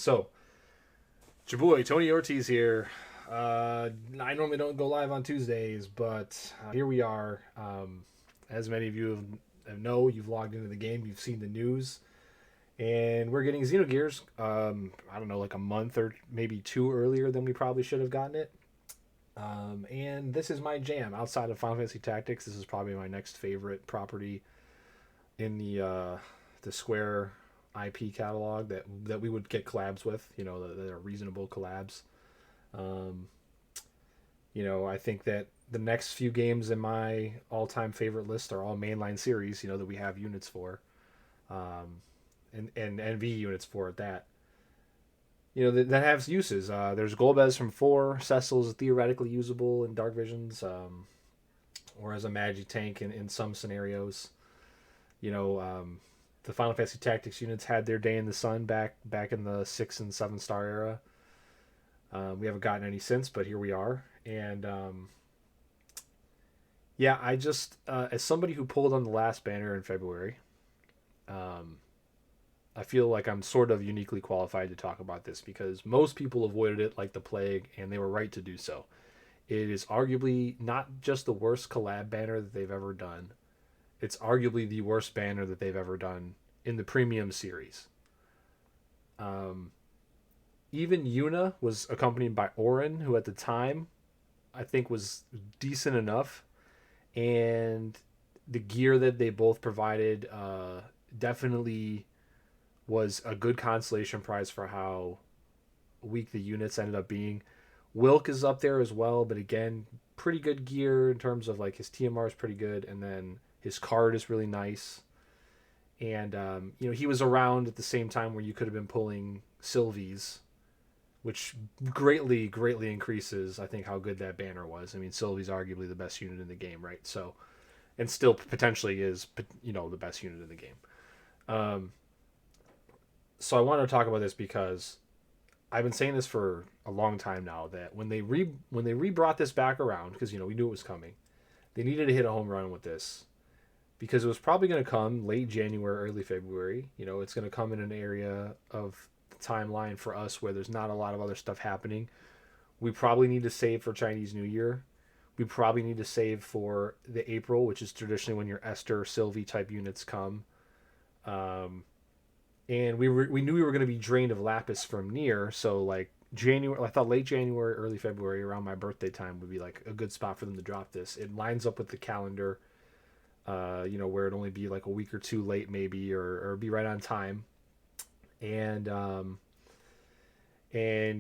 So, it's your boy Tony Ortiz here. I normally don't go live on Tuesdays, but here we are. As many of you know, you've logged into the game, you've seen the news, and we're getting Xenogears. I don't know, like a month or maybe two earlier than we probably should have gotten it. And this is my jam. Outside of Final Fantasy Tactics, this is probably my next favorite property in the Square IP catalog that we would get collabs with. You know, that are reasonable collabs. Um, I think that the next few games in my all-time favorite list are all mainline series. That we have units for, um, and NV units for at that. That have uses. There's Golbez from 4. Cecil's theoretically usable in Dark Visions, or as a magic tank in some scenarios. You know, the Final Fantasy Tactics units had their day in the sun back in the 6 and 7 star era. We haven't gotten any since, but here we are. And yeah, I just as somebody who pulled on the last banner in February, um, I feel like I'm sort of uniquely qualified to talk about this because most people avoided it like the plague, and they were right to do so. It is arguably not just the worst collab banner that they've ever done. It's arguably the worst banner that they've ever done in the premium series. Um, Even Yuna was accompanied by Orin, who at the time I think was decent enough, and the gear that they both provided definitely was a good consolation prize for how weak the units ended up being. Wilk is up there as well, but again, pretty good gear in terms of like his TMR is pretty good, and then his card is really nice. And he was around at the same time where you could have been pulling Sylvie's, which greatly increases, I think, how good that banner was. I mean, Sylvie's arguably the best unit in the game, right? So, and still potentially is, the best unit in the game. Um, so I want to talk about this because I've been saying this for a long time now that when they brought this back around, because we knew it was coming, they needed to hit a home run with this because it was probably going to come late January, early February. It's going to come in an area of the timeline for us where there's not a lot of other stuff happening. We probably need to save for Chinese New Year. We probably need to save for the April, which is traditionally when your Esther, Sylvie type units come. Um, and we knew we were going to be drained of Lapis from near, so like January, I thought late January, early February, around my birthday time would be like a good spot for them to drop this. It lines up with the calendar, where it'd only be like a week or two late maybe, or be right on time. And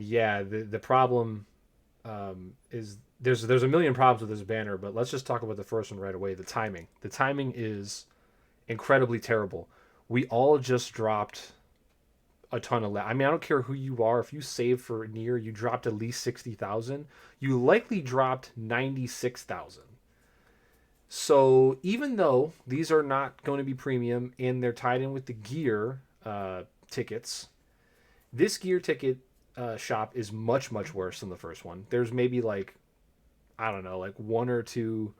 yeah, the problem is there's a million problems with this banner, but let's just talk about the first one right away. The timing is incredibly terrible. We all just dropped a ton of I mean, I don't care who you are. If you save for near, you dropped at least 60,000. You likely dropped 96,000. So even though these are not going to be premium and they're tied in with the gear tickets, this gear ticket shop is much worse than the first one. There's maybe like, I don't know, like one or two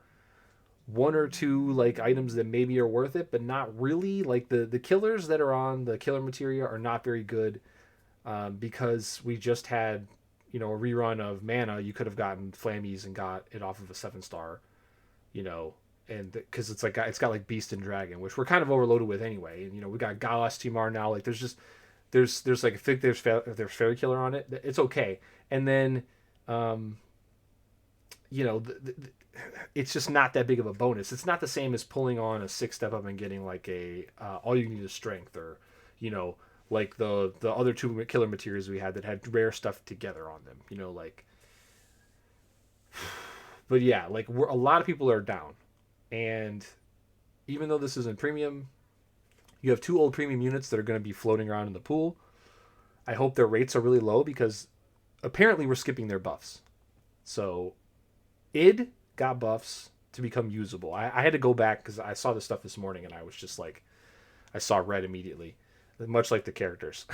like items that maybe are worth it, but not really. Like the killers that are on the killer materia are not very good, because we just had a rerun of mana. You could have gotten Flammies and got it off of a 7 star, you know, and because it's got like Beast and Dragon, which we're kind of overloaded with anyway. And we got Galas Timar now. Like there's like I think there's Fairy Killer on it. It's okay, and then um, it's just not that big of a bonus. It's not the same as pulling on a 6 step up and getting like a all you need is strength, or you know like the other two killer materials we had that had rare stuff together on them. But yeah, like a lot of people are down, and even though this isn't premium, you have two old premium units that are going to be floating around in the pool. I hope their rates are really low because apparently we're skipping their buffs. So id got buffs to become usable. I had to go back because I saw this stuff this morning and I was just like, I saw red immediately, much like the characters,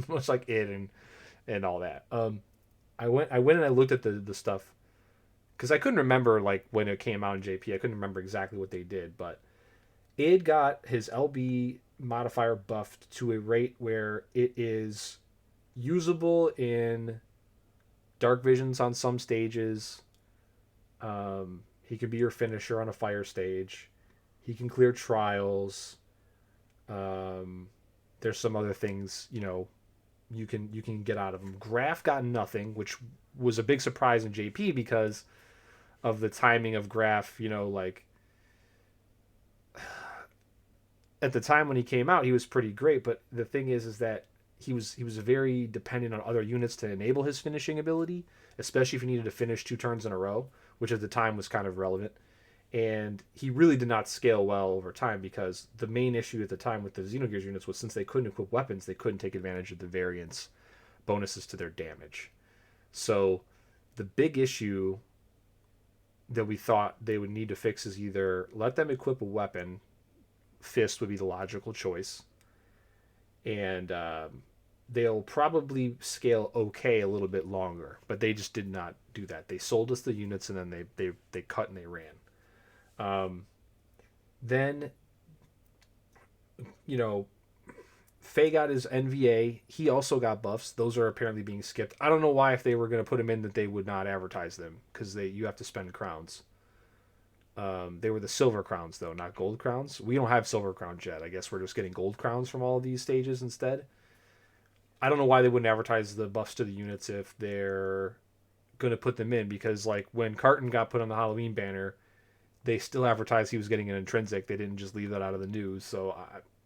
much like id and all that. I went and I looked at the stuff because I couldn't remember like when it came out in JP. I couldn't remember exactly what they did, but id got his LB modifier buffed to a rate where it is usable in dark visions on some stages. He could be your finisher on a fire stage. He can clear trials. Um, there's some other things, you can get out of him. Graf got nothing, which was a big surprise in JP because of the timing of Graf. Like at the time when he came out, he was pretty great. But the thing is that he was very dependent on other units to enable his finishing ability, especially if he needed to finish 2 turns in a row, which at the time was kind of relevant. And he really did not scale well over time because the main issue at the time with the Xenogears units was since they couldn't equip weapons, they couldn't take advantage of the variance bonuses to their damage. So the big issue that we thought they would need to fix is either let them equip a weapon, Fist would be the logical choice, and they'll probably scale okay a little bit longer, but they just did not do that. They sold us the units and then they cut and they ran. Then, Faye got his NVA. He also got buffs. Those are apparently being skipped. I don't know why, if they were going to put him in, that they would not advertise them, because you have to spend crowns. They were the silver crowns, though, not gold crowns. We don't have silver crowns yet. I guess we're just getting gold crowns from all of these stages instead. I don't know why they wouldn't advertise the buffs to the units if they're going to put them in, because like when Carton got put on the Halloween banner, they still advertised he was getting an intrinsic. They didn't just leave that out of the news. So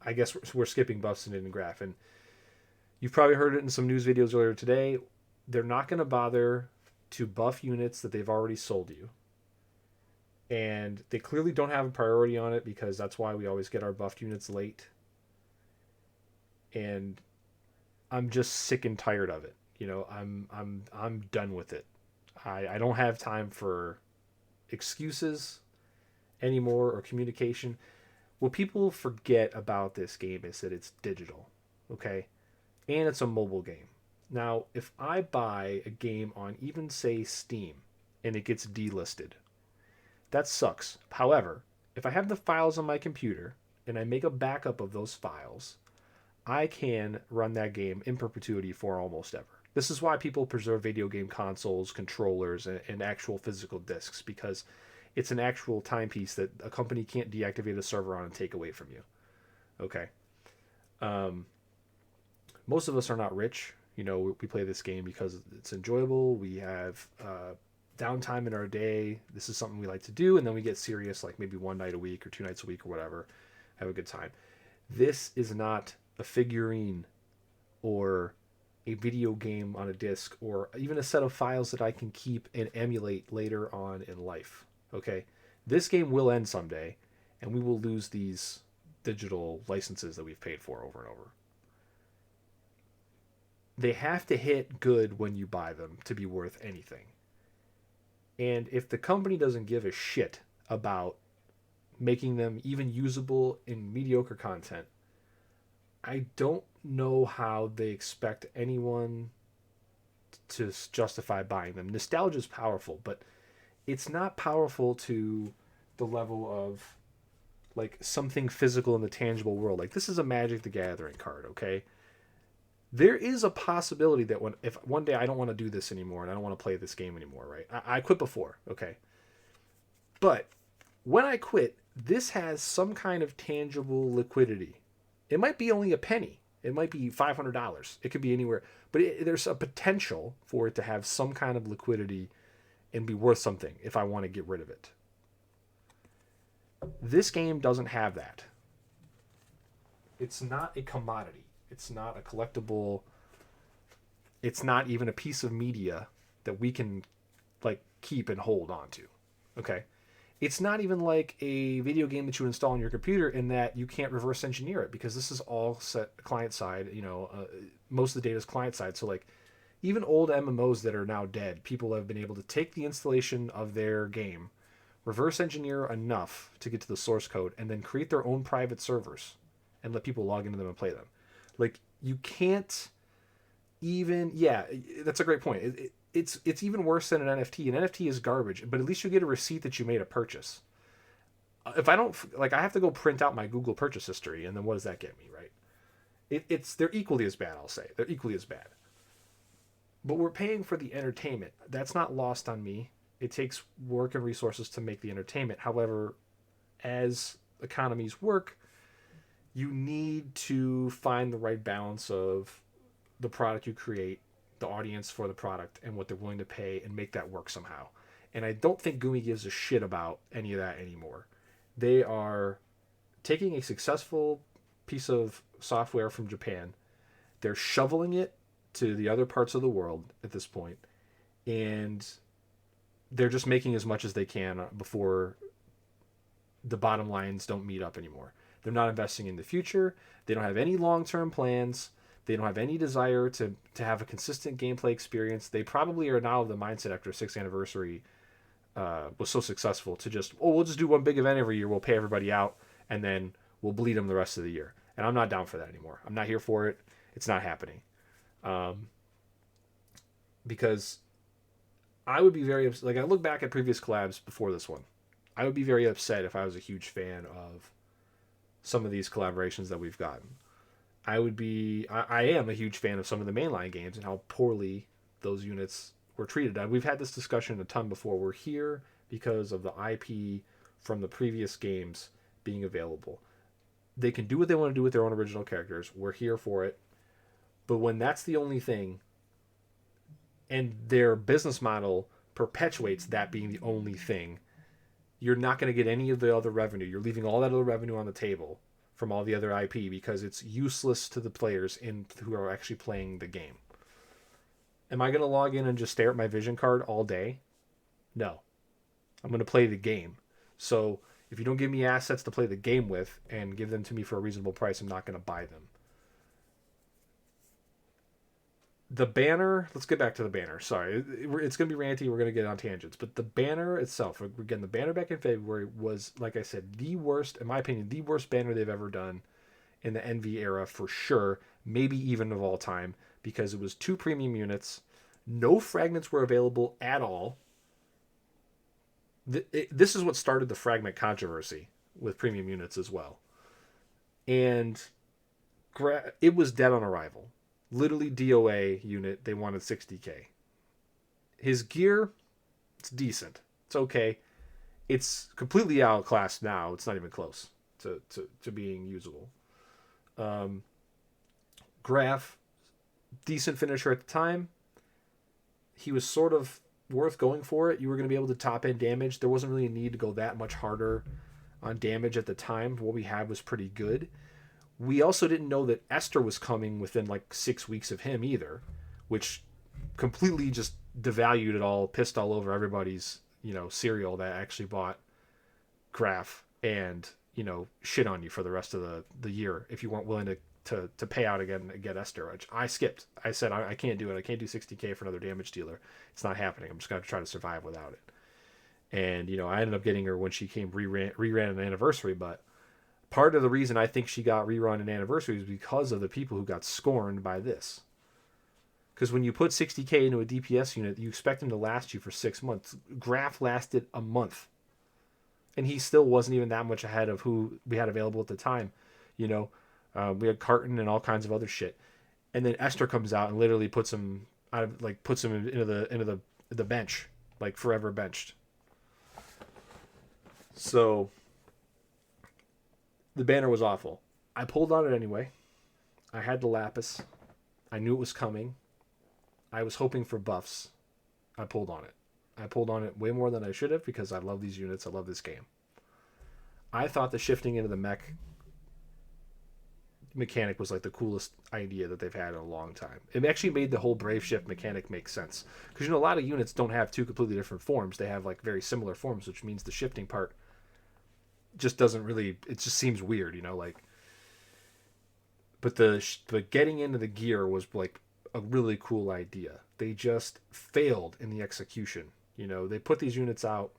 I guess we're skipping buffs in Graf. And you've probably heard it in some news videos earlier today. They're not going to bother to buff units that they've already sold you. And they clearly don't have a priority on it, because that's why we always get our buffed units late. And I'm just sick and tired of it. I'm done with it. I don't have time for excuses anymore or communication. What people forget about this game is that it's digital, okay? And it's a mobile game. Now, if I buy a game on even, say, Steam, and it gets delisted, that sucks. However, if I have the files on my computer and I make a backup of those files, I can run that game in perpetuity for almost ever. This is why people preserve video game consoles, controllers, and actual physical discs, because it's an actual timepiece that a company can't deactivate a server on and take away from you. Okay. Most of us are not rich. We play this game because it's enjoyable. We have downtime in our day. This is something we like to do, and then we get serious, like maybe one night a week or 2 nights a week or whatever. Have a good time. This is not a figurine or a video game on a disc or even a set of files that I can keep and emulate later on in life. Okay? This game will end someday, and we will lose these digital licenses that we've paid for over and over. They have to hit good when you buy them to be worth anything. And if the company doesn't give a shit about making them even usable in mediocre content, I don't know how they expect anyone to justify buying them. Nostalgia is powerful, but it's not powerful to the level of like something physical in the tangible world. Like, this is a Magic the Gathering card, okay? There is a possibility that if one day I don't want to do this anymore and I don't want to play this game anymore, right? I quit before, okay? But when I quit, this has some kind of tangible liquidity. It might be only a penny. It might be $500. It could be anywhere. But there's a potential for it to have some kind of liquidity and be worth something if I want to get rid of it. This game doesn't have that. It's not a commodity. It's not a collectible. It's not even a piece of media that we can like keep and hold on to. Okay? It's not even like a video game that you install on your computer in that you can't reverse engineer it, because this is all set client side. Most of the data is client side. So like even old MMOs that are now dead, people have been able to take the installation of their game, reverse engineer enough to get to the source code, and then create their own private servers and let people log into them and play them. Like, you can't even... Yeah, that's a great point. It's even worse than an NFT. An NFT is garbage, but at least you get a receipt that you made a purchase. If I don't... Like, I have to go print out my Google purchase history, and then what does that get me, right? They're equally as bad, I'll say. They're equally as bad. But we're paying for the entertainment. That's not lost on me. It takes work and resources to make the entertainment. However, as economies work, you need to find the right balance of the product you create, the audience for the product, and what they're willing to pay, and make that work somehow. And I don't think Gumi gives a shit about any of that anymore. They are taking a successful piece of software from Japan, they're shoveling it to the other parts of the world at this point, and they're just making as much as they can before the bottom lines don't meet up anymore. They're not investing in the future. They don't have any long-term plans. They don't have any desire to have a consistent gameplay experience. They probably are now of the mindset after 6th anniversary was so successful to just, oh, we'll just do one big event every year. We'll pay everybody out, and then we'll bleed them the rest of the year. And I'm not down for that anymore. I'm not here for it. It's not happening. Because I would be very upset. Like, I look back at previous collabs before this one. I would be very upset if I was a huge fan of some of these collaborations that we've gotten. I am a huge fan of some of the mainline games and how poorly those units were treated. We've had this discussion a ton before. We're here because of the IP from the previous games being available. They can do what they want to do with their own original characters. We're here for it. But when that's the only thing, and their business model perpetuates that being the only thing, you're not going to get any of the other revenue. You're leaving all that other revenue on the table from all the other IP because it's useless to the players who are actually playing the game. Am I going to log in and just stare at my vision card all day? No. I'm going to play the game. So if you don't give me assets to play the game with and give them to me for a reasonable price, I'm not going to buy them. The banner, let's get back to the banner. Sorry, it's going to be ranty. We're going to get on tangents. But the banner itself, again, the banner back in February was, like I said, the worst, in my opinion, the worst banner they've ever done in the NV era for sure, maybe even of all time, because it was 2 premium units. No fragments were available at all. This is what started the fragment controversy with premium units as well. And it was dead on arrival. Literally DOA unit, they wanted 60k. His gear, it's decent. It's okay. It's completely outclassed now. It's not even close to being usable. Graph, decent finisher at the time. He was sort of worth going for it. You were going to be able to top end damage. There wasn't really a need to go that much harder on damage at the time. What we had was pretty good. We also didn't know that Esther was coming within like 6 weeks of him either, which completely just devalued it all, pissed all over everybody's, cereal that actually bought Graph and, shit on you for the rest of the year if you weren't willing to pay out again and get Esther, which I skipped. I said, I can't do it. I can't do 60k for another damage dealer. It's not happening. I'm just going to try to survive without it. And, I ended up getting her when she came reran an anniversary, but part of the reason I think she got rerun an anniversary is because of the people who got scorned by this. Because when you put 60k into a DPS unit, you expect him to last you for 6 months. Graph lasted a month. And he still wasn't even that much ahead of who we had available at the time. We had Carton and all kinds of other shit. And then Esther comes out and literally puts him into the bench, like forever benched. So the banner was awful. I pulled on it anyway. I had the lapis. I knew it was coming. I was hoping for buffs. I pulled on it. I pulled on it way more than I should have because I love these units. I love this game. I thought the shifting into the mech mechanic was like the coolest idea that they've had in a long time. It actually made the whole Brave Shift mechanic make sense. Because, a lot of units don't have 2 completely different forms. They have like very similar forms, which means the shifting part just doesn't really, it just seems weird, but getting into the gear was like a really cool idea. They just failed in the execution. They put these units out.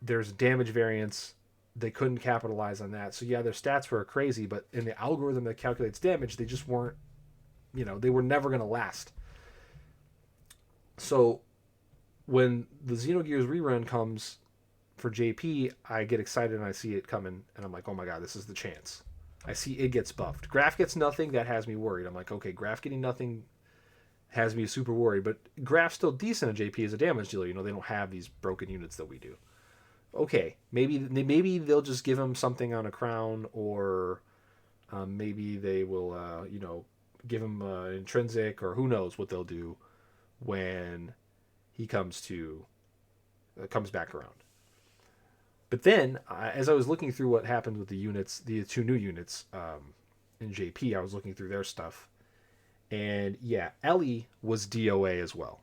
There's damage variance. They couldn't capitalize on that. So yeah, their stats were crazy, but in the algorithm that calculates damage, they just weren't, they were never going to last. So when the Xenogears rerun comes for JP, I get excited and I see it coming, and I'm like, oh my god, this is the chance. I see it gets buffed. Graph gets nothing. That has me worried. I'm like, okay, Graph getting nothing has me super worried. But Graph's still decent at JP as a damage dealer. You know, they don't have these broken units that we do. Okay, maybe they'll just give him something on a crown, or maybe they will, give him an intrinsic, or who knows what they'll do when he comes back around. But then, as I was looking through what happened with the units, the two new units in JP, I was looking through their stuff, and yeah, Ellie was DOA as well.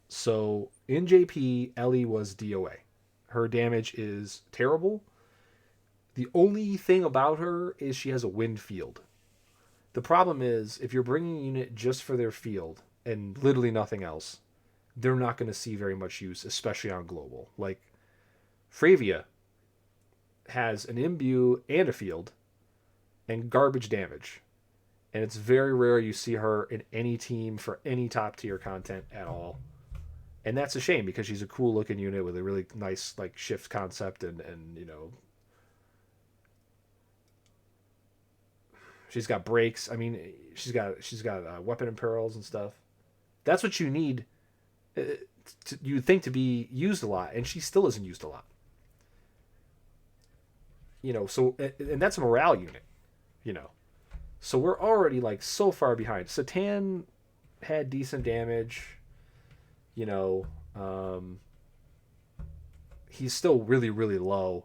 So in JP, Ellie was DOA. Her damage is terrible. The only thing about her is she has a wind field. The problem is, if you're bringing a unit just for their field and literally nothing else, they're not going to see very much use, especially on global. Like, Fravia has an imbue and a field and garbage damage. And it's very rare you see her in any team for any top tier content at all. And that's a shame because she's a cool looking unit with a really nice like shift concept and she's got breaks. I mean, she's got weapon imperils and stuff. That's what you need. You'd think to be used a lot, and she still isn't used a lot. So and that's a morale unit. So we're already like so far behind. Satan had decent damage. He's still really, really low.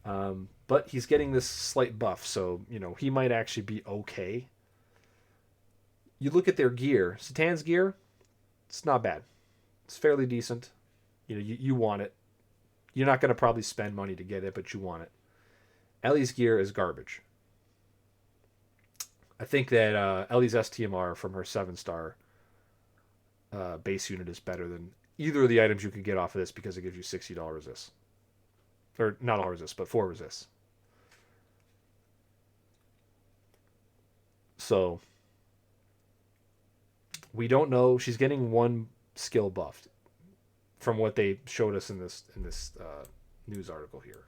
But he's getting this slight buff, so, he might actually be okay. You look at their gear. Satan's gear, it's not bad. It's fairly decent. You want it. You're not going to probably spend money to get it, but you want it. Ellie's gear is garbage. I think that Ellie's STMR from her 7-star base unit is better than either of the items you could get off of this because it gives you $60 resist. Or not all resist, but 4 resists. So we don't know. She's getting 1 skill buffed from what they showed us in this news article here.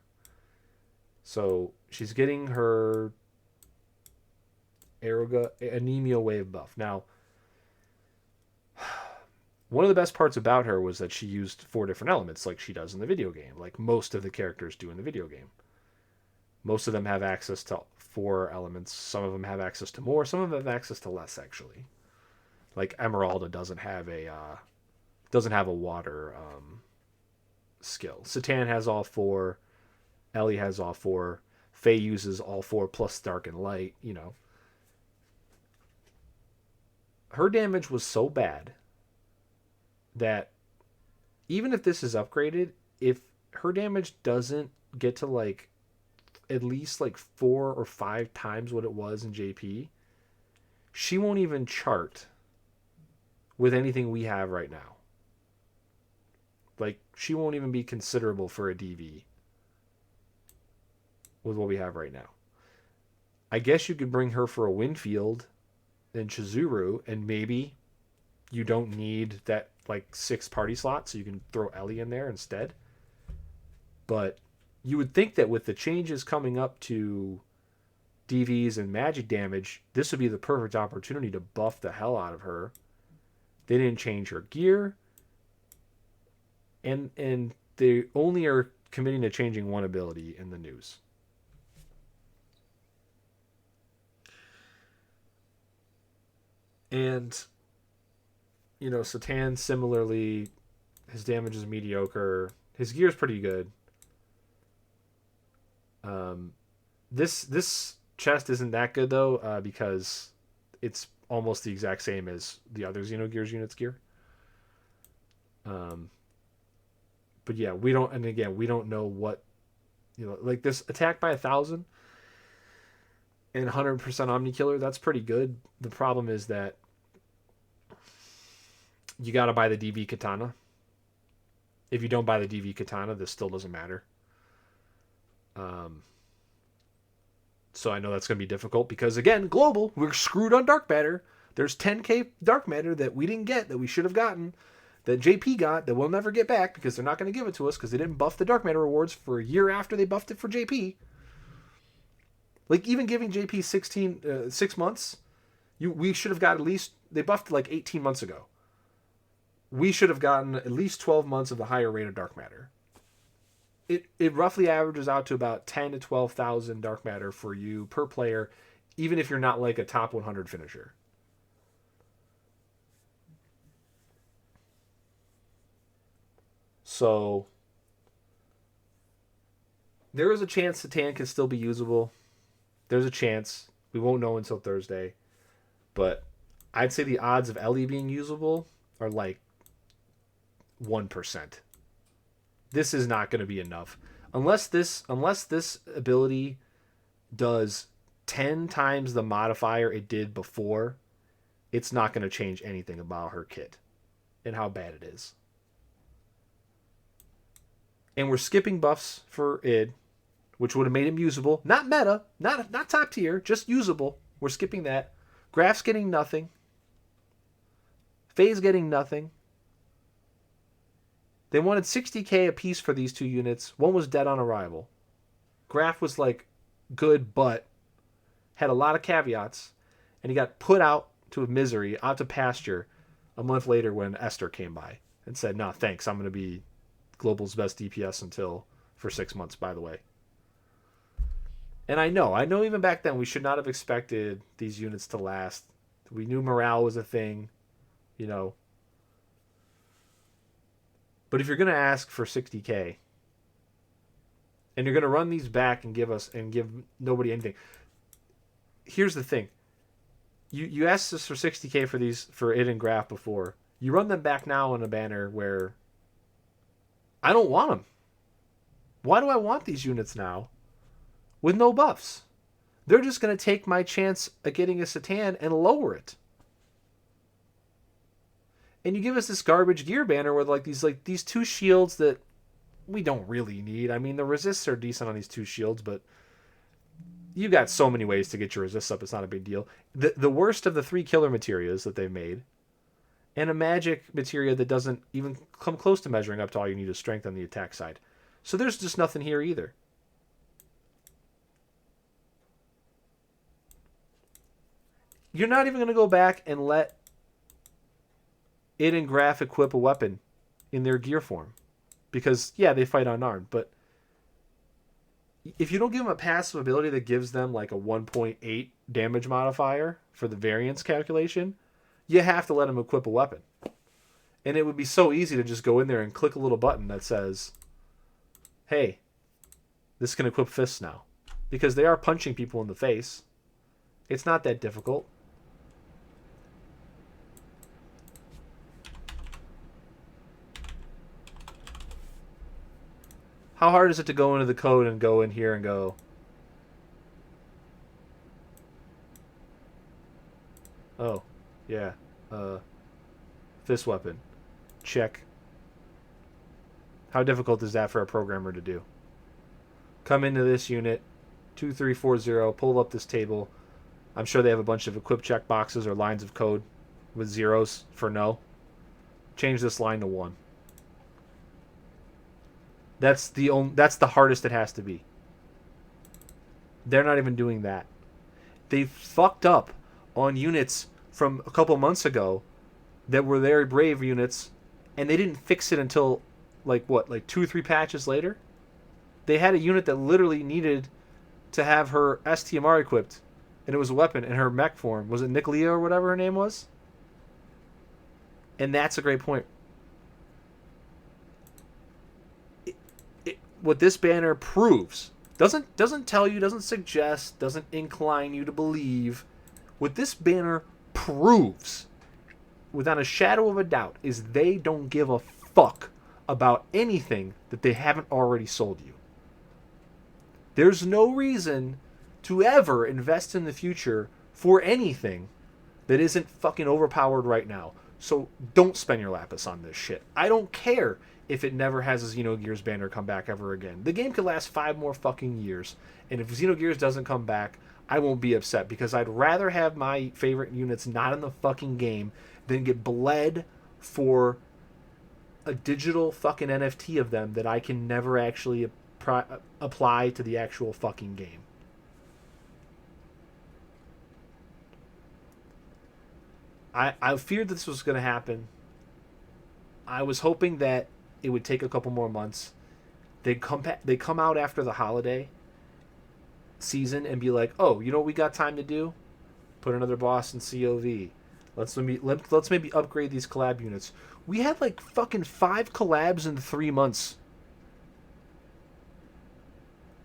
So she's getting her anemia wave buff. Now, one of the best parts about her was that she used 4 different elements like she does in the video game, like most of the characters do in the video game. Most of them have access to 4 elements. Some of them have access to more. Some of them have access to less, actually. Like Emeralda doesn't have a water skill. Satan has all 4. Ellie has all 4. Faye uses all 4 plus dark and light. Her damage was so bad that even if this is upgraded, if her damage doesn't get to like at least like 4 or 5 times what it was in JP, she won't even chart with anything we have right now. Like, she won't even be considerable for a DV with what we have right now. I guess you could bring her for a Winfield and Chizuru, and maybe you don't need that like 6 party slot, so you can throw Ellie in there instead. But you would think that with the changes coming up to DVs and magic damage, this would be the perfect opportunity to buff the hell out of her. They didn't change her gear, and they only are committing to changing 1 ability in the news. And Satan similarly, his damage is mediocre. His gear is pretty good. This chest isn't that good though, because it's almost the exact same as the other Xenogears unit's gear. But yeah, we don't know what, like this attack by 1,000 and 100% Omni Killer. That's pretty good. The problem is that you got to buy the DV Katana. If you don't buy the DV Katana, this still doesn't matter. So I know that's going to be difficult because, again, global, we're screwed on dark matter. There's 10k dark matter that we didn't get, that we should have gotten, that JP got, that we'll never get back because they're not going to give it to us because they didn't buff the dark matter rewards for a year after they buffed it for JP. Like, even giving JP 6 months, we should have got at least, they buffed like 18 months ago. We should have gotten at least 12 months of the higher rate of dark matter. It roughly averages out to about 10 to 12,000 dark matter for you per player, even if you're not like a top 100 finisher. So there is a chance Satan can still be usable. There's a chance. We won't know until Thursday. But I'd say the odds of Ellie being usable are like 1%. This is not going to be enough. Unless this ability does 10 times the modifier it did before, it's not going to change anything about her kit and how bad it is. And we're skipping buffs for id, which would have made him usable. Not meta, not top tier, just usable. We're skipping that. Graph's getting nothing. Faye's getting nothing. They wanted 60k a piece for these two units. One was dead on arrival. Graph was like good, but had a lot of caveats. And he got put out to misery, out to pasture, a month later when Esther came by and said, "No, thanks. I'm going to be Global's best DPS for 6 months, by the way." And I know even back then we should not have expected these units to last. We knew morale was a thing, you know. But if you're going to ask for 60k and you're going to run these back and give nobody anything, here's the thing. You asked us for 60k for id and graph before. You run them back now on a banner where I don't want them. Why do I want these units now with no buffs? They're just going to take my chance at getting a Satan and lower it. And you give us this garbage gear banner with these two shields that we don't really need. I mean, the resists are decent on these two shields, but you got so many ways to get your resists up. It's not a big deal. The worst of the 3 killer materials that they've made, and a magic materia that doesn't even come close to measuring up to all you need is strength on the attack side. So there's just nothing here either. You're not even going to go back and let id and graph equip a weapon in their gear form. Because, yeah, they fight unarmed, but if you don't give them a passive ability that gives them like a 1.8 damage modifier for the variance calculation, you have to let them equip a weapon. And it would be so easy to just go in there and click a little button that says, hey, this can equip fists now. Because they are punching people in the face. It's not that difficult. How hard is it to go into the code and go in here and go, oh, yeah, fist weapon, check. How difficult is that for a programmer to do? Come into this unit, 2340, pull up this table. I'm sure they have a bunch of equip check boxes or lines of code with zeros for no. Change this line to 1. That's the hardest it has to be. They're not even doing that. They fucked up on units from a couple months ago that were very brave units, and they didn't fix it until like 2 or 3 patches later. They had a unit that literally needed to have her STMR equipped, and it was a weapon in her mech form. Was it Nicolia or whatever her name was? And that's a great point. What this banner proves doesn't tell you, doesn't suggest, doesn't incline you to believe. What this banner proves, without a shadow of a doubt, is they don't give a fuck about anything that they haven't already sold you. There's no reason to ever invest in the future for anything that isn't fucking overpowered right now. So don't spend your lapis on this shit. I don't care if it never has a Xenogears banner come back ever again. The game could last 5 more fucking years. And if Xenogears doesn't come back, I won't be upset, because I'd rather have my favorite units not in the fucking game than get bled for a digital fucking NFT of them that I can never actually apply to the actual fucking game. I feared this was going to happen. I was hoping that it would take a couple more months. They come out after the holiday season and be like, "Oh, you know what we got time to do? Put another boss in COV. Let's maybe upgrade these collab units." We had like fucking 5 collabs in 3 months.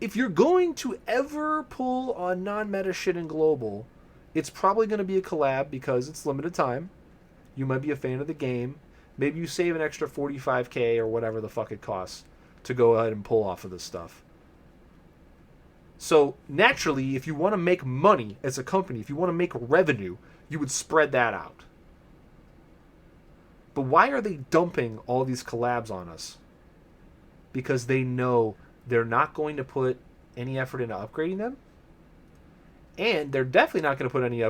If you're going to ever pull on non-meta shit in global, it's probably going to be a collab because it's limited time. You might be a fan of the game. Maybe you save an extra 45k or whatever the fuck it costs to go ahead and pull off of this stuff. So naturally, if you want to make money as a company, if you want to make revenue, you would spread that out. But why are they dumping all these collabs on us? Because they know they're not going to put any effort into upgrading them. And they're definitely not going to put any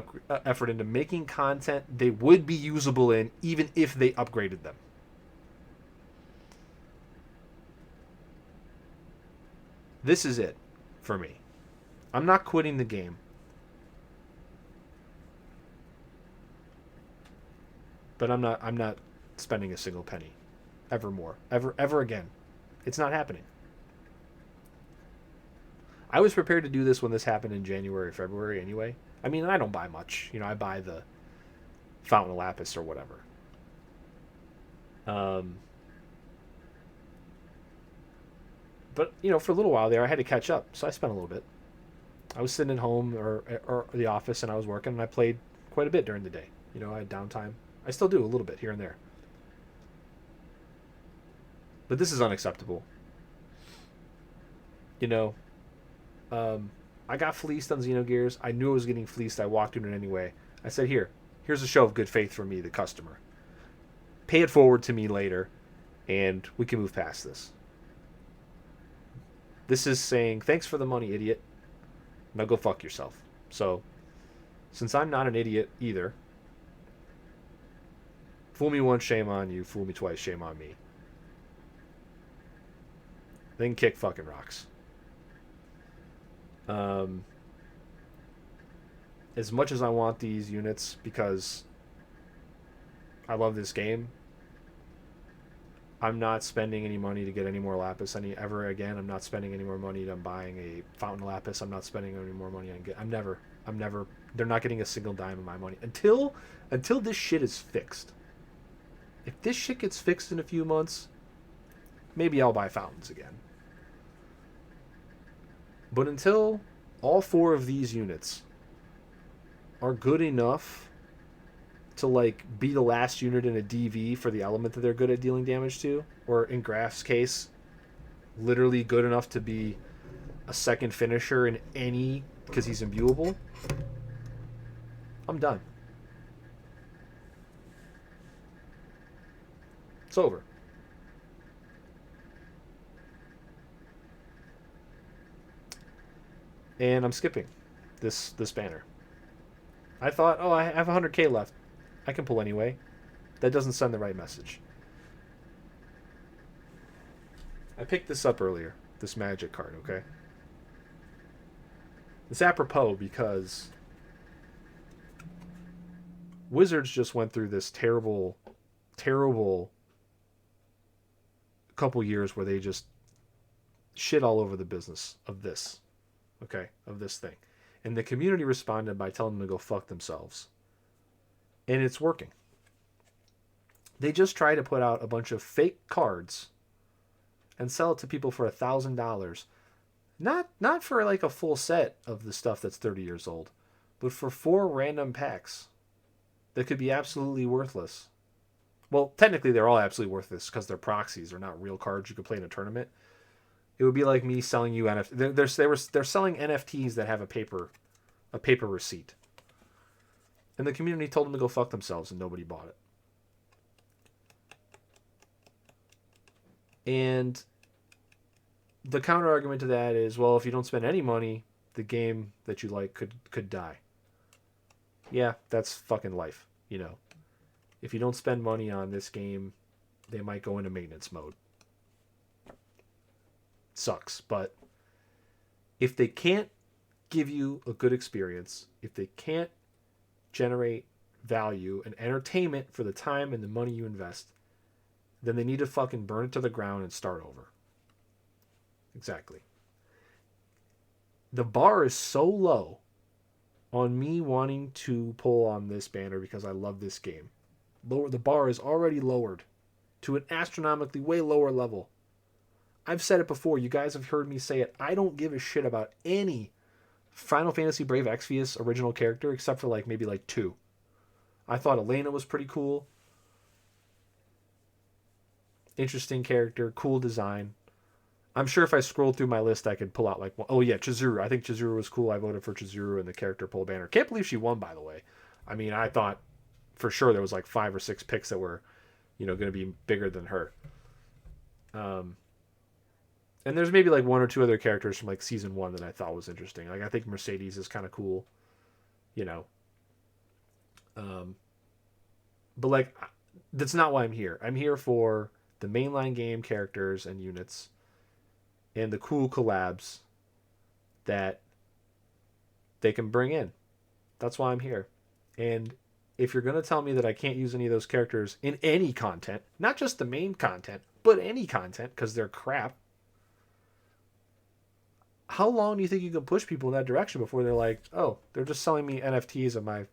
effort into making content they would be usable in, even if they upgraded them. This is it for me. I'm not quitting the game. But I'm not spending a single penny ever more. Ever again. It's not happening. I was prepared to do this when this happened in January or February anyway. I mean, I don't buy much. I buy the Fountain of Lapis or whatever. But, for a little while there, I had to catch up. So I spent a little bit. I was sitting at home or the office and I was working and I played quite a bit during the day. I had downtime. I still do a little bit here and there. But this is unacceptable. I got fleeced on Xenogears. I knew I was getting fleeced. I walked in it anyway. I said, here's a show of good faith from me, the customer. Pay it forward to me later, and we can move past this. This is saying, thanks for the money, idiot. Now go fuck yourself. So, since I'm not an idiot either, fool me once, shame on you. Fool me twice, shame on me. Then kick fucking rocks. As much as I want these units because I love this game, I'm not spending any money to get any more Lapis ever again. I'm not spending any more money on buying a Fountain Lapis. I'm not spending any more money on I'm never. They're not getting a single dime of my money until this shit is fixed. If this shit gets fixed in a few months, maybe I'll buy fountains again. But until all 4 of these units are good enough to be the last unit in a DV for the element that they're good at dealing damage to, or in Graf's case, literally good enough to be a second finisher in any because he's imbuable, I'm done. It's over. And I'm skipping this banner. I thought, I have 100k left. I can pull anyway. That doesn't send the right message. I picked this up earlier, this magic card, okay? It's apropos because Wizards just went through this terrible couple years where they just shit all over the business of this. Okay, of this thing. And the community responded by telling them to go fuck themselves. And it's working. They just try to put out a bunch of fake cards and sell it to people for $1,000. Not for a full set of the stuff that's 30 years old, but for 4 random packs that could be absolutely worthless. Well, technically they're all absolutely worthless because they're proxies. They're not real cards you could play in a tournament. It would be like me selling you NFTs. They're selling NFTs that have a paper receipt. And the community told them to go fuck themselves and nobody bought it. And the counter argument to that is, well, if you don't spend any money, the game that you like could die. Yeah, that's fucking life, If you don't spend money on this game, they might go into maintenance mode. Sucks, but if they can't give you a good experience, if they can't generate value and entertainment for the time and the money you invest, then they need to fucking burn it to the ground and start over. Exactly. The bar is so low on me wanting to pull on this banner because I love this game. The bar is already lowered to an astronomically way lower level. I've said it before. You guys have heard me say it. I don't give a shit about any Final Fantasy Brave Exvius original character except for maybe 2. I thought Elena was pretty cool. Interesting character, cool design. I'm sure if I scrolled through my list, I could pull out oh yeah, Chizuru. I think Chizuru was cool. I voted for Chizuru in the character poll banner. Can't believe she won, by the way. I mean, I thought for sure there was 5 or 6 picks that were, going to be bigger than her. And there's maybe 1 or 2 other characters from season 1 that I thought was interesting. I think Mercedes is kind of cool, But that's not why I'm here. I'm here for the mainline game characters and units and the cool collabs that they can bring in. That's why I'm here. And if you're going to tell me that I can't use any of those characters in any content, not just the main content, but any content because they're crap, how long do you think you can push people in that direction before they're like, oh, they're just selling me NFTs of my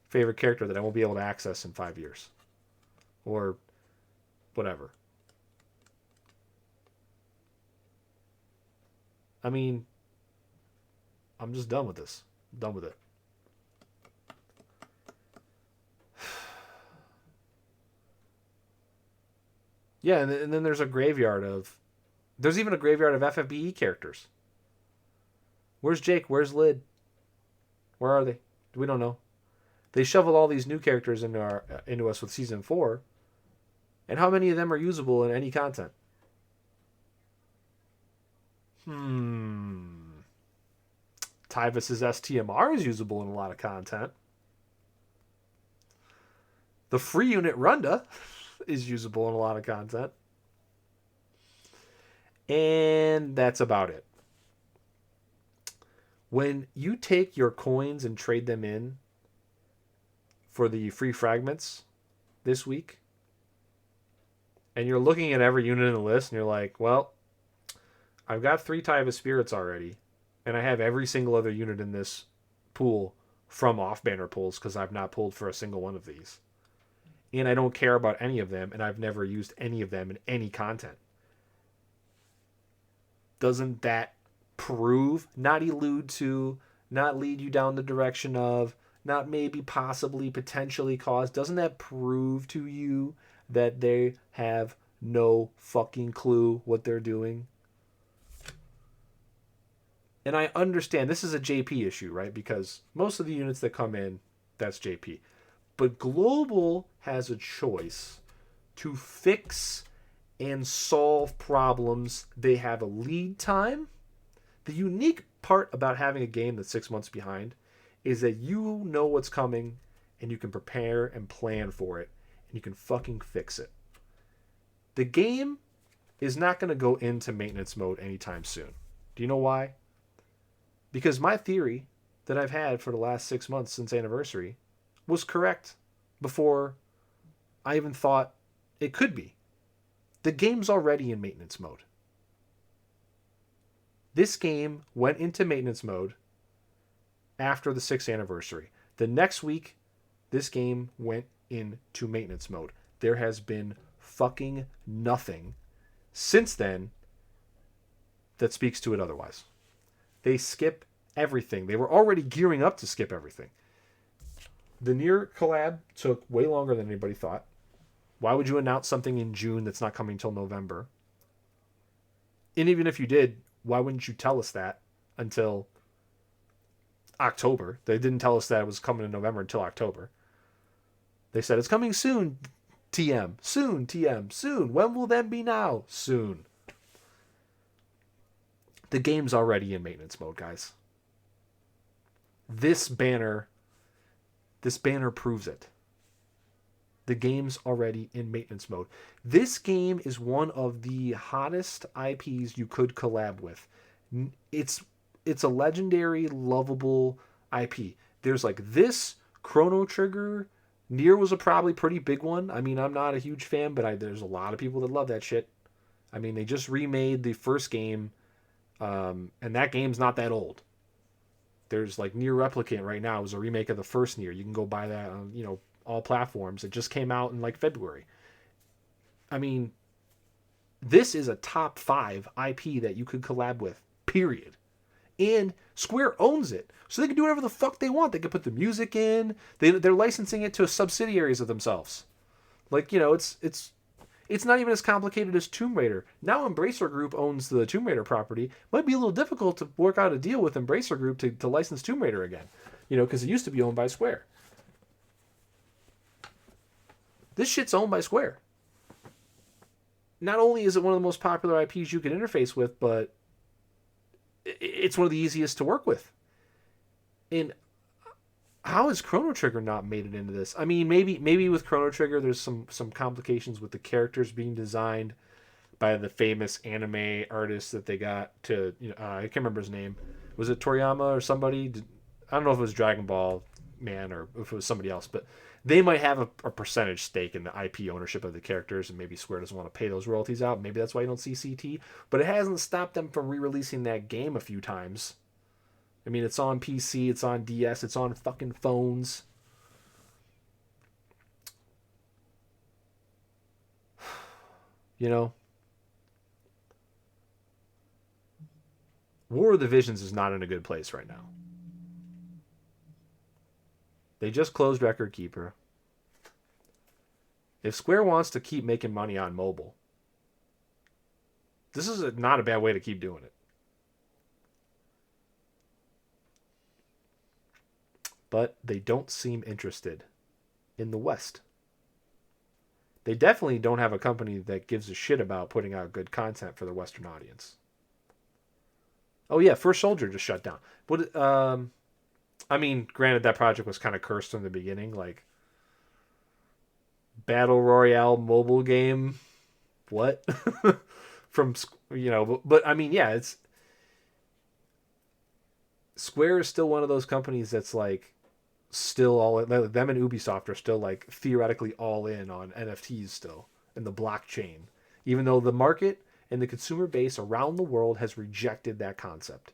favorite character that I won't be able to access in 5 years? Or whatever. I mean, I'm just done with this. I'm done with it. Yeah, and then there's a graveyard of... There's even a graveyard of FFBE characters. Where's Jake? Where's Lid? Where are they? We don't know. They shoveled all these new characters into us with Season 4. And how many of them are usable in any content? Tyvus's STMR is usable in a lot of content. The free unit Runda is usable in a lot of content. And that's about it. When you take your coins and trade them in for the free fragments this week, and you're looking at every unit in the list, and you're like, well, I've got 3 Tyvus Spirits already, and I have every single other unit in this pool from off-banner pulls because I've not pulled for a single one of these. And I don't care about any of them, and I've never used any of them in any content. Doesn't that prove, not allude to, not lead you down the direction of, not maybe, possibly, potentially cause, doesn't that prove to you that they have no fucking clue what they're doing? And I understand this is a JP issue, right? Because most of the units that come in, that's JP. But Global has a choice to fix and solve problems. They have a lead time. The unique part about having a game that's 6 months behind is that you know what's coming and you can prepare and plan for it and you can fucking fix it. The game is not going to go into maintenance mode anytime soon. Do you know why? Because my theory that I've had for the last 6 months since Anniversary was correct before I even thought it could be. The game's already in maintenance mode. This game went into maintenance mode after the 6th anniversary. The next week, this game went into maintenance mode. There has been fucking nothing since then that speaks to it otherwise. They skip everything. They were already gearing up to skip everything. The Nier collab took way longer than anybody thought. Why would you announce something in June that's not coming till November? And even if you did, why wouldn't you tell us that until October? They didn't tell us that it was coming in November until October. They said it's coming soon, TM. Soon, TM. Soon. When will that be now? Soon. The game's already in maintenance mode, guys. This banner proves it. The game's already in maintenance mode. This game is one of the hottest IPs you could collab with. It's a legendary, lovable IP. There's like this, Chrono Trigger, Nier was a probably pretty big one. I mean, I'm not a huge fan, but there's a lot of people that love that shit. I mean, they just remade the first game, and that game's not that old. There's like Nier Replicant right now. It was a remake of the first Nier. You can go buy that on, all platforms. It just came out in like February. I mean, this is a top 5 IP that you could collab with, period. And Square owns it. So they can do whatever the fuck they want. They can put the music in. They're licensing it to subsidiaries of themselves. Like, it's not even as complicated as Tomb Raider. Now Embracer Group owns the Tomb Raider property. Might be a little difficult to work out a deal with Embracer Group to license Tomb Raider again. Because it used to be owned by Square. This shit's owned by Square. Not only is it one of the most popular IPs you can interface with, but it's one of the easiest to work with. And how has Chrono Trigger not made it into this? I mean, maybe with Chrono Trigger, there's some complications with the characters being designed by the famous anime artist that they got to. I can't remember his name. Was it Toriyama or somebody? I don't know if it was Dragon Ball Man or if it was somebody else, but they might have a percentage stake in the IP ownership of the characters, and maybe Square doesn't want to pay those royalties out. Maybe that's why you don't see CT. But it hasn't stopped them from re-releasing that game a few times. I mean, it's on PC, it's on DS, it's on fucking phones. War of the Visions is not in a good place right now. They just closed Record Keeper. If Square wants to keep making money on mobile, this is not a bad way to keep doing it. But they don't seem interested in the West. They definitely don't have a company that gives a shit about putting out good content for the Western audience. Oh yeah, First Soldier just shut down. But I mean, granted, that project was kind of cursed from the beginning. Like, Battle Royale mobile game? What? But I mean, yeah, it's... Square is still one of those companies that's like, still all... Them and Ubisoft are still like, theoretically all in on NFTs still, and the blockchain. Even though the market and the consumer base around the world has rejected that concept.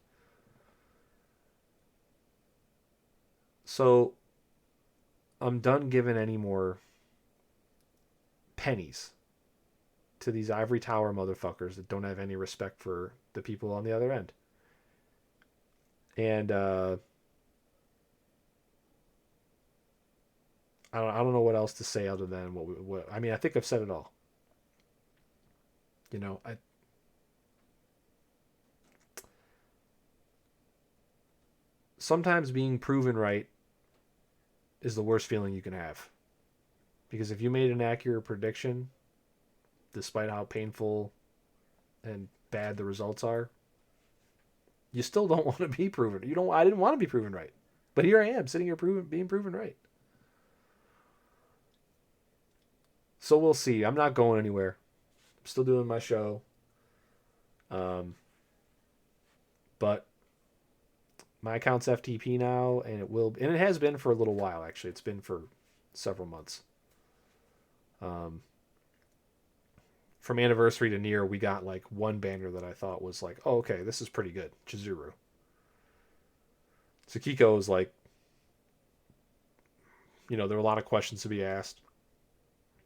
So, I'm done giving any more pennies to these ivory tower motherfuckers that don't have any respect for the people on the other end. And I don't know what else to say other than what I mean. I think I've said it all. Sometimes being proven right is the worst feeling you can have. Because if you made an accurate prediction, despite how painful and bad the results are, you still don't want to be proven. I didn't want to be proven right. But here I am, sitting here being proven right. So we'll see. I'm not going anywhere. I'm still doing my show. But my account's FTP now, and it has been for a little while, actually. It's been for several months. From Anniversary to Nier, we got like one banner that I thought was like, oh, okay, this is pretty good. Chizuru. Tsukiko was like, there were a lot of questions to be asked.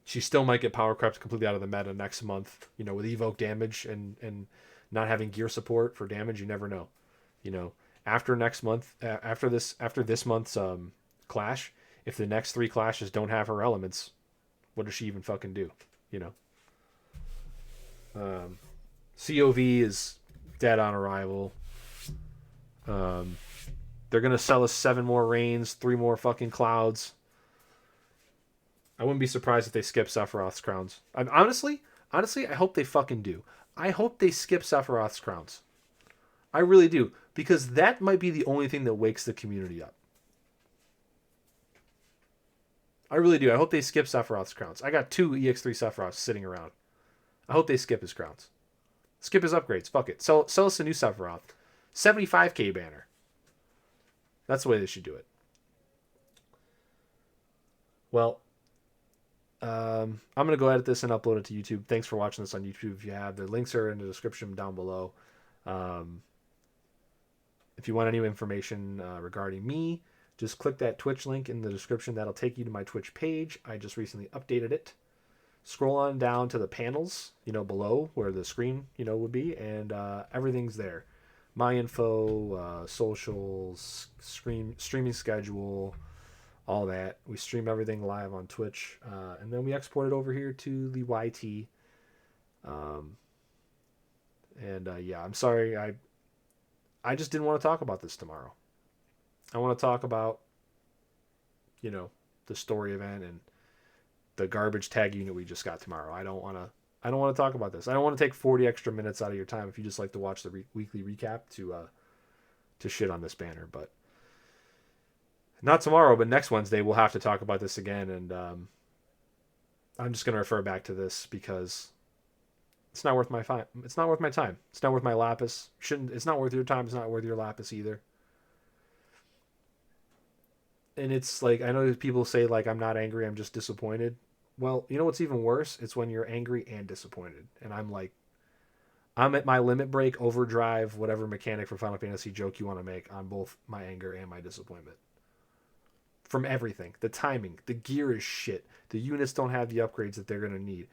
She still might get power crept completely out of the meta next month, with evoke damage and not having gear support for damage. You never know. After next month, after this month's clash, if the next 3 clashes don't have her elements, what does she even fucking do? COV is dead on arrival. They're gonna sell us 7 more Rains, 3 more fucking Clouds. I wouldn't be surprised if they skip Sephiroth's crowns. Honestly, I hope they fucking do. I hope they skip Sephiroth's crowns. I really do, because that might be the only thing that wakes the community up. I really do. I hope they skip Sephiroth's crowns. I got 2 EX3 Sephiroths sitting around. I hope they skip his crowns. Skip his upgrades. Fuck it. Sell us a new Sephiroth. 75k banner. That's the way they should do it. Well, I'm gonna go edit this and upload it to YouTube. Thanks for watching this on YouTube. If you have, the links are in the description down below. Um, if you want any information regarding me, just click that Twitch link in the description. That'll take you to my Twitch page. I just recently updated it. Scroll on down to the panels, below where the screen, would be, and everything's there. My info, socials, streaming schedule, all that. We stream everything live on Twitch, and then we export it over here to the YT. Um, and yeah, I'm sorry. I just didn't want to talk about this tomorrow. I want to talk about, the story event and the garbage tag unit we just got tomorrow. I don't want to. I don't want to talk about this. I don't want to take 40 extra minutes out of your time if you just like to watch the weekly recap to shit on this banner. But not tomorrow, but next Wednesday we'll have to talk about this again. And I'm just gonna refer back to this because it's not worth my time. It's not worth my time. It's not worth my lapis. Shouldn't. It's not worth your time. It's not worth your lapis either. And it's like, I know people say like I'm not angry. I'm just disappointed. Well, you know what's even worse? It's when you're angry and disappointed. And I'm like, I'm at my limit break, overdrive, whatever mechanic for Final Fantasy joke you want to make on both my anger and my disappointment. From everything. The timing. The gear is shit. The units don't have the upgrades that they're going to need.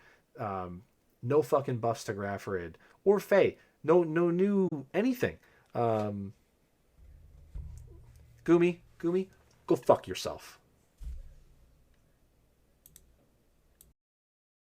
No fucking buffs to Grafrid. Or Faye. No new anything. Gumi, go fuck yourself.